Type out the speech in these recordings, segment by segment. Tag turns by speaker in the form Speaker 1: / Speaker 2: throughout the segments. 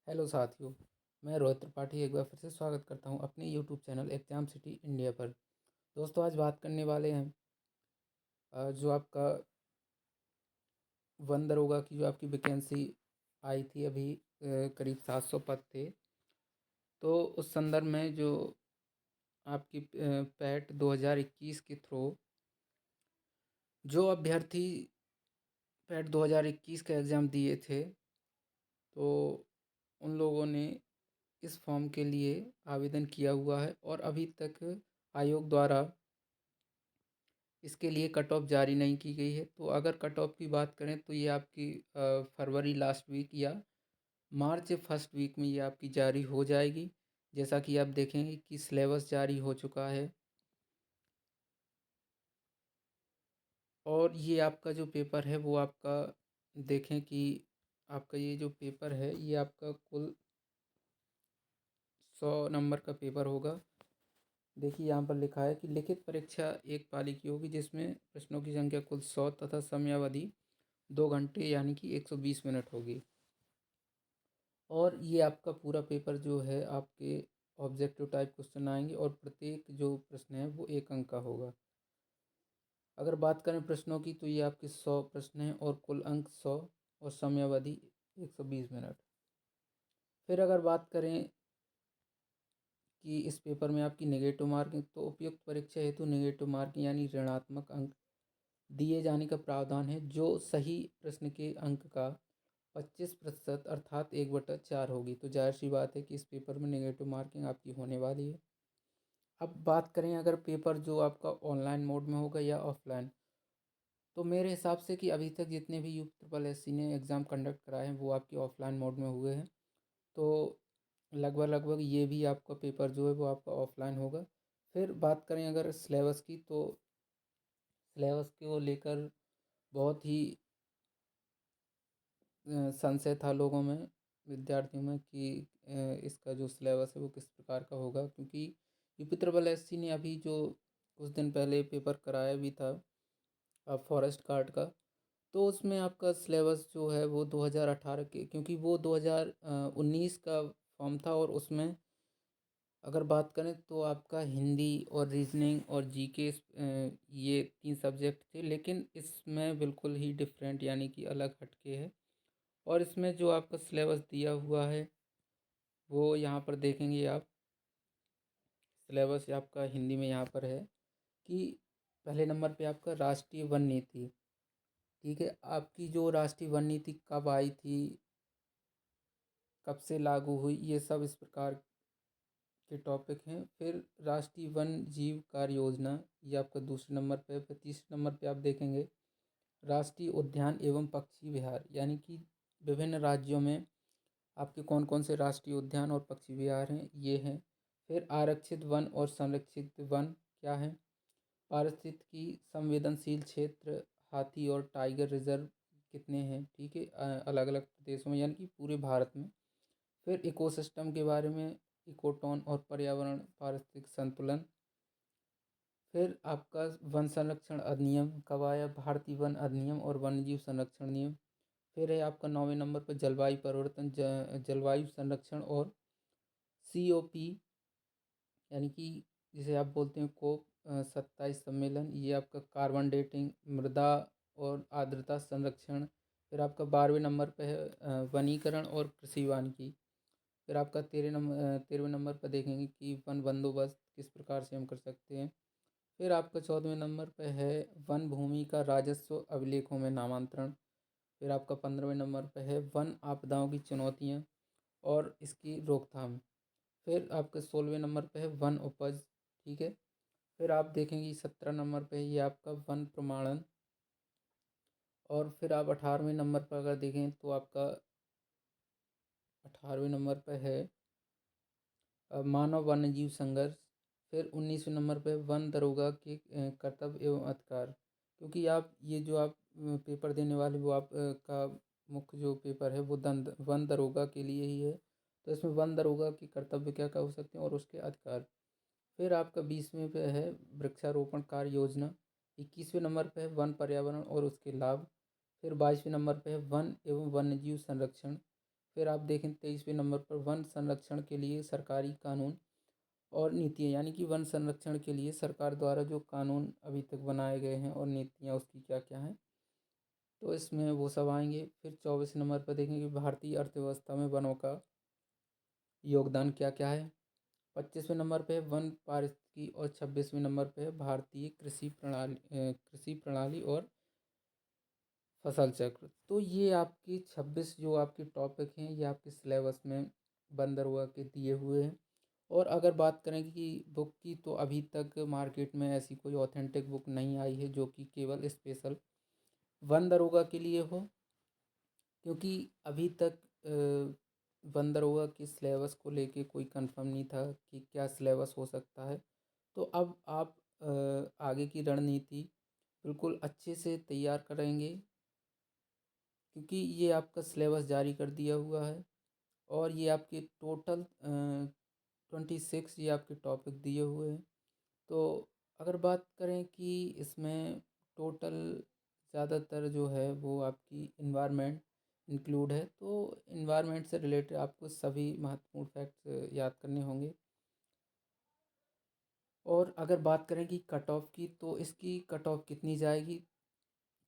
Speaker 1: Hello साथियों, मैं रोहित त्रिपाठी एक बार फिर से स्वागत करता हूं अपने YouTube channel exam city India पर। दोस्तों, आज बात करने वाले हैं जो आपका वन दरोगा की जो आपकी वैकेंसी आई थी अभी, करीब 700 पद थे। तो उस संदर्भ में जो आपकी पैट 2021 के थ्रू जो अभ्यर्थी पैट 2021 का एग्ज़ाम दिए थे, तो उन लोगों ने इस फॉर्म के लिए आवेदन किया हुआ है और अभी तक आयोग द्वारा इसके लिए कट ऑफ जारी नहीं की गई है। तो अगर कट ऑफ की बात करें तो ये आपकी फरवरी लास्ट वीक या मार्च फर्स्ट वीक में ये आपकी जारी हो जाएगी। जैसा कि आप देखेंगे कि सिलेबस जारी हो चुका है और ये आपका जो पेपर है वो आपका देखें कि आपका ये जो पेपर है ये आपका कुल 100 नंबर का पेपर होगा। देखिए यहाँ पर लिखा है कि लिखित परीक्षा एक पाली की होगी जिसमें प्रश्नों की संख्या कुल 100 तथा समयावधि 2 घंटे यानी कि 120 मिनट होगी। और ये आपका पूरा पेपर जो है आपके ऑब्जेक्टिव टाइप क्वेश्चन आएंगे और प्रत्येक जो प्रश्न है वो 1 अंक का होगा। अगर बात करें प्रश्नों की तो ये आपके 100 प्रश्न हैं और कुल अंक 100 और समयावधि 120 मिनट। फिर अगर बात करें कि इस पेपर में आपकी नेगेटिव मार्किंग, तो उपयुक्त परीक्षा हेतु नेगेटिव मार्किंग यानी ऋणात्मक अंक दिए जाने का प्रावधान है, जो सही प्रश्न के अंक का 25% अर्थात 1/4 होगी। तो जाहिर सी बात है कि इस पेपर में नेगेटिव मार्किंग आपकी होने वाली है। अब बात करें अगर पेपर जो आपका ऑनलाइन मोड में होगा या ऑफलाइन, तो मेरे हिसाब से कि अभी तक जितने भी UPSSC ने एग्ज़ाम कंडक्ट कराए हैं वो आपके ऑफलाइन मोड में हुए हैं। तो लगभग ये भी आपका पेपर जो है वो आपका ऑफलाइन होगा। फिर बात करें अगर सिलेबस की, तो सिलेबस को लेकर बहुत ही संशय था लोगों में, विद्यार्थियों में कि इसका जो सिलेबस है वो किस प्रकार का होगा, क्योंकि UPSSC ने अभी जो कुछ दिन पहले पेपर कराया भी था फॉरेस्ट गार्ड का, तो उसमें आपका सिलेबस जो है वो 2018 के, क्योंकि वो 2019 का फॉर्म था और उसमें अगर बात करें तो आपका हिंदी और रीजनिंग और जीके ये 3 सब्जेक्ट थे, लेकिन इसमें बिल्कुल ही डिफरेंट यानी कि अलग हटके है। और इसमें जो आपका सिलेबस दिया हुआ है वो यहाँ पर देखेंगे आप, सिलेबस आपका हिंदी में यहाँ पर है कि पहले नंबर पे आपका राष्ट्रीय वन नीति। ठीक है, आपकी जो राष्ट्रीय वन नीति कब आई थी, कब से लागू हुई, ये सब इस प्रकार के टॉपिक हैं। फिर राष्ट्रीय वन जीव कार्य योजना, ये आपका दूसरे नंबर पे। फिर तीसरे नंबर पे आप देखेंगे राष्ट्रीय उद्यान एवं पक्षी विहार, यानी कि विभिन्न राज्यों में आपके कौन कौन से राष्ट्रीय उद्यान और पक्षी विहार हैं, ये हैं। फिर आरक्षित वन और संरक्षित वन क्या है, पारिस्थितिकी संवेदनशील क्षेत्र, हाथी और टाइगर रिजर्व कितने हैं, ठीक है, अलग अलग प्रदेशों में यानी कि पूरे भारत में। फिर इकोसिस्टम के बारे में, इकोटोन और पर्यावरण पारिस्थितिक संतुलन। फिर आपका वन संरक्षण अधिनियम कब आया, भारतीय वन अधिनियम और वन्यजीव संरक्षण नियम। फिर है आपका 9वें नंबर पर जलवायु परिवर्तन, जलवायु संरक्षण और COP यानी कि जिसे आप बोलते हैं COP 27 सम्मेलन, ये आपका कार्बन डेटिंग, मृदा और आर्द्रता संरक्षण। फिर आपका 12वें नंबर पे है वनीकरण और कृषि वानिकी। फिर आपका 13वें नंबर पर देखेंगे कि वन बंदोबस्त किस प्रकार से हम कर सकते हैं। फिर आपका 14वें नंबर पे है वन भूमि का राजस्व अभिलेखों में नामांतरण। फिर आपका 15वें नंबर पे है वन आपदाओं की चुनौतियाँ और इसकी रोकथाम। फिर आपके 16वें नंबर पे है वन उपज, ठीक है। फिर आप देखेंगे 17 नंबर पे ये आपका वन प्रमाणन। और फिर आप 18वें नंबर पर अगर देखें तो आपका 18वें नंबर पे है मानव वन्यजीव संघर्ष। फिर 19वें नंबर पे वन दरोगा के कर्तव्य एवं अधिकार, क्योंकि आप ये जो आप पेपर देने वाले वो आप का मुख्य जो पेपर है वो वन दरोगा के लिए ही है। तो इसमें वन दरोगा के कर्तव्य क्या क्या हो सकते हैं और उसके अधिकार। फिर आपका 20वें पे है वृक्षारोपण कार्य योजना। 21वें नंबर पे है वन पर्यावरण और उसके लाभ। फिर 22वें नंबर पे है वन एवं वन्यजीव संरक्षण। फिर आप देखें 23वें नंबर पर वन संरक्षण के लिए सरकारी कानून और नीतियाँ, यानी कि वन संरक्षण के लिए सरकार द्वारा जो कानून अभी तक बनाए गए हैं और नीतियाँ उसकी क्या क्या हैं, तो इसमें वो सब आएंगे। फिर 24 नंबर पर देखेंगे भारतीय अर्थव्यवस्था में वनों का योगदान क्या क्या है। 25वें नंबर पे है वन पारिस्थितिकी और 26वें नंबर पे है भारतीय कृषि प्रणाली और फसल चक्र। तो ये आपकी 26 जो आपके टॉपिक हैं ये आपके सिलेबस में बंद दरोगा के दिए हुए हैं। और अगर बात करें कि बुक की, तो अभी तक मार्केट में ऐसी कोई ऑथेंटिक बुक नहीं आई है जो कि केवल स्पेशल वन दरोगा के लिए हो, क्योंकि अभी तक वन दरोगा के सिलेबस को लेके कोई कंफर्म नहीं था कि क्या सिलेबस हो सकता है। तो अब आप आगे की रणनीति बिल्कुल अच्छे से तैयार करेंगे, क्योंकि ये आपका सिलेबस जारी कर दिया हुआ है और ये आपके टोटल 26 ये आपके टॉपिक दिए हुए हैं। तो अगर बात करें कि इसमें टोटल ज़्यादातर जो है वो आपकी इन्वायरमेंट इंक्लूड है, तो इन्वायरमेंट से रिलेटेड आपको सभी महत्वपूर्ण फैक्ट्स याद करने होंगे। और अगर बात करें कि कट ऑफ की, तो इसकी कट ऑफ कितनी जाएगी,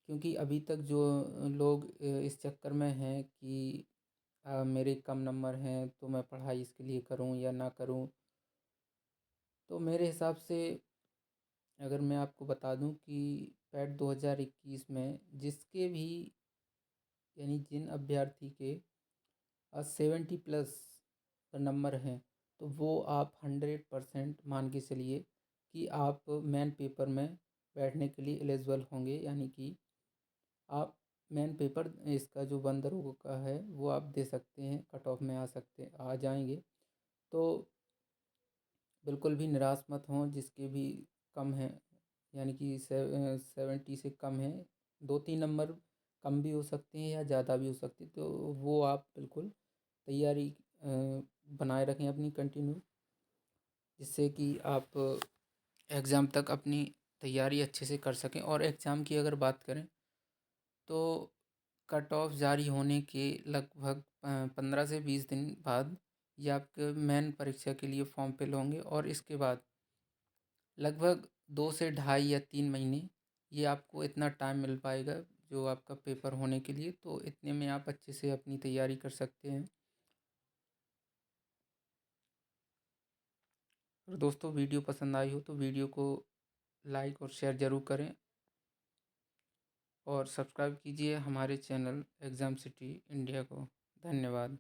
Speaker 1: क्योंकि अभी तक जो लोग इस चक्कर में हैं कि मेरे कम नंबर हैं तो मैं पढ़ाई इसके लिए करूं या ना करूं, तो मेरे हिसाब से अगर मैं आपको बता दूं कि पैट 2021 में जिसके भी, यानी जिन अभ्यर्थी के 70 प्लस नंबर हैं, तो वो आप 100% मान के चलिए कि आप मेन पेपर में बैठने के लिए एलिजिबल होंगे, यानी कि आप मेन पेपर इसका जो वन दरोगा का है वो आप दे सकते हैं, कट ऑफ में आ जाएंगे। तो बिल्कुल भी निराश मत हों जिसके भी कम हैं, यानी कि 70 से कम है, 2-3 नंबर कम भी हो सकते हैं या ज़्यादा भी हो सकते हैं, तो वो आप बिल्कुल तैयारी बनाए रखें अपनी कंटिन्यू, जिससे कि आप एग्ज़ाम तक अपनी तैयारी अच्छे से कर सकें। और एग्ज़ाम की अगर बात करें तो कट ऑफ जारी होने के लगभग 15 से 20 दिन बाद ये आपके मेन परीक्षा के लिए फॉर्म फिल होंगे, और इसके बाद लगभग 2 से ढाई या 3 महीने ये आपको इतना टाइम मिल पाएगा जो आपका पेपर होने के लिए, तो इतने में आप अच्छे से अपनी तैयारी कर सकते हैं। और दोस्तों, वीडियो पसंद आई हो तो वीडियो को लाइक और शेयर ज़रूर करें और सब्सक्राइब कीजिए हमारे चैनल एग्ज़ाम सिटी इंडिया को। धन्यवाद।